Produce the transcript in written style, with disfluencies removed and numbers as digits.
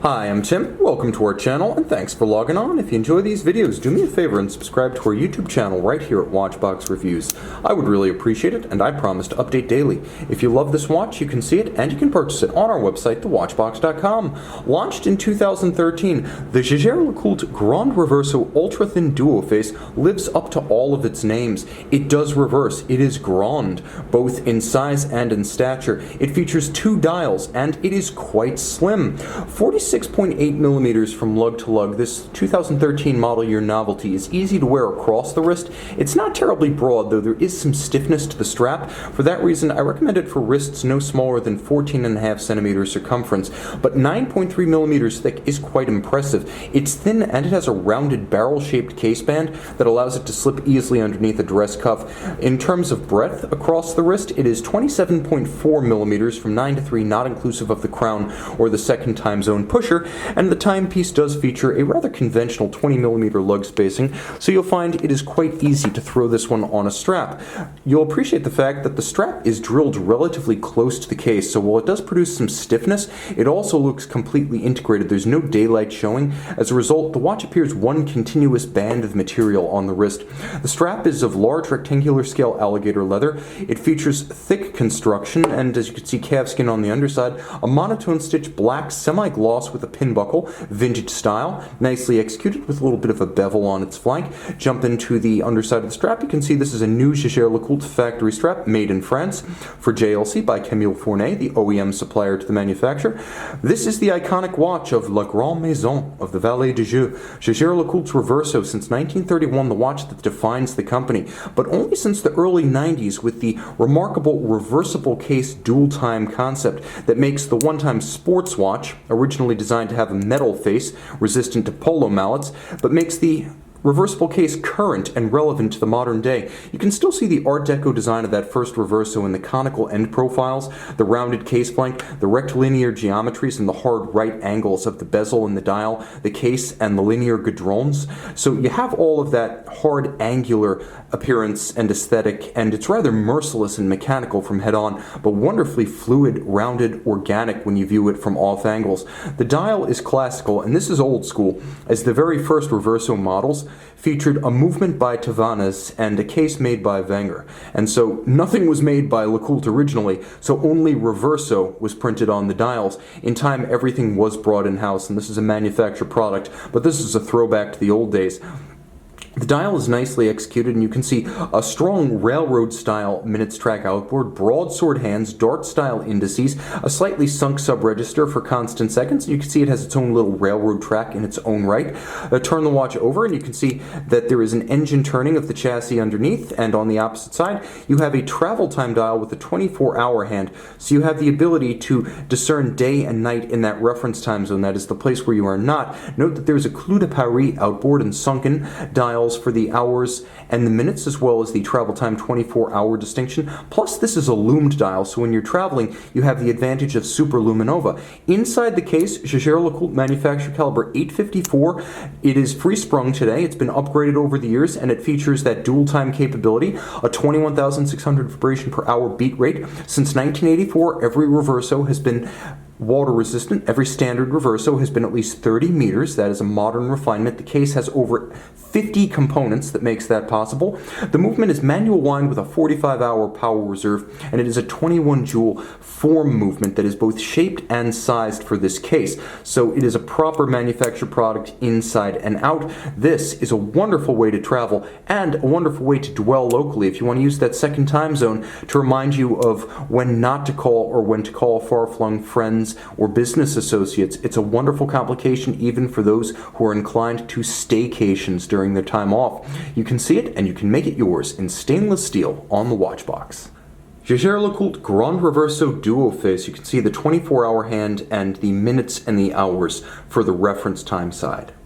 Hi, I'm Tim. Welcome to our channel, and thanks for logging on. If you enjoy these videos, do me a favor and subscribe to our YouTube channel right here at Watchbox Reviews. I would really appreciate it, and I promise to update daily. If you love this watch, you can see it, and you can purchase it on our website, thewatchbox.com. Launched in 2013, the Jaeger-LeCoultre Grande Reverso ultra-thin Duoface lives up to all of its names. It does reverse. It is Grande, both in size and in stature. It features two dials, and it is quite slim. 46.8 millimeters from lug to lug, this 2013 model year novelty is easy to wear across the wrist. It's not terribly broad, though there is some stiffness to the strap. For that reason, I recommend it for wrists no smaller than 14.5 centimeters circumference, but 9.3 millimeters thick is quite impressive. It's thin and it has a rounded barrel-shaped case band that allows it to slip easily underneath a dress cuff. In terms of breadth across the wrist, it is 27.4 millimeters from 9 to 3, not inclusive of the crown or the second time zone pusher, and the timepiece does feature a rather conventional 20 millimeter lug spacing, so you'll find it is quite easy to throw this one on a strap. You'll appreciate the fact that the strap is drilled relatively close to the case, so while it does produce some stiffness, it also looks completely integrated. There's no daylight showing. As a result, the watch appears one continuous band of material on the wrist. The strap is of large rectangular scale alligator leather. It features thick construction, and as you can see, calfskin on the underside, a monotone stitch black semi-gloss with a pin buckle, vintage style, nicely executed with a little bit of a bevel on its flank. Jump into the underside of the strap. You can see this is a new Jaeger-LeCoultre factory strap made in France for JLC by Camille Fournet, the OEM supplier to the manufacturer. This is the iconic watch of La Grande Maison of the Valet de Jeu, Jaeger-LeCoultre Reverso, since 1931, the watch that defines the company, but only since the early 90s with the remarkable reversible case dual time concept that makes the one-time sports watch, originally designed to have a metal face resistant to polo mallets, but makes the reversible case current and relevant to the modern day. You can still see the Art Deco design of that first Reverso in the conical end profiles, the rounded case flank, the rectilinear geometries, and the hard right angles of the bezel and the dial, the case, and the linear guidrons. So you have all of that hard angular appearance and aesthetic, and it's rather merciless and mechanical from head on, but wonderfully fluid, rounded, organic when you view it from off angles. The dial is classical, and this is old school, as the very first Reverso models featured a movement by Tavannes and a case made by Wenger. And so nothing was made by LeCoultre originally, so only Reverso was printed on the dials. In time, everything was brought in-house, and this is a manufactured product, but this is a throwback to the old days. The dial is nicely executed, and you can see a strong railroad-style minutes track outboard, broadsword hands, dart-style indices, a slightly sunk sub-register for constant seconds. You can see it has its own little railroad track in its own right. Turn the watch over, and you can see that there is an engine turning of the chassis underneath, and on the opposite side, you have a travel time dial with a 24-hour hand, so you have the ability to discern day and night in that reference time zone. That is the place where you are not. Note that there is a Clou de Paris outboard and sunken dial for the hours and the minutes, as well as the travel time 24-hour distinction. Plus, this is a loomed dial, so when you're traveling, you have the advantage of superluminova. Inside the case, Jaeger-LeCoultre manufacturer caliber 854. It is free-sprung today. It's been upgraded over the years, and it features that dual time capability, a 21,600 vibration per hour beat rate. Since 1984, every Reverso has been water resistant. Every standard Reverso has been at least 30 meters. That is a modern refinement. The case has over 50 components that makes that possible. The movement is manual wind with a 45-hour power reserve, and it is a 21 joule form movement that is both shaped and sized for this case. So it is a proper manufactured product inside and out. This is a wonderful way to travel and a wonderful way to dwell locally if you want to use that second time zone to remind you of when not to call or when to call far-flung friends or business associates. It's a wonderful complication even for those who are inclined to staycations during their time off. You can see it, and you can make it yours in stainless steel on the watch box. Jaeger-LeCoultre Grande Reverso Duoface. You can see the 24-hour hand and the minutes and the hours for the reference time side.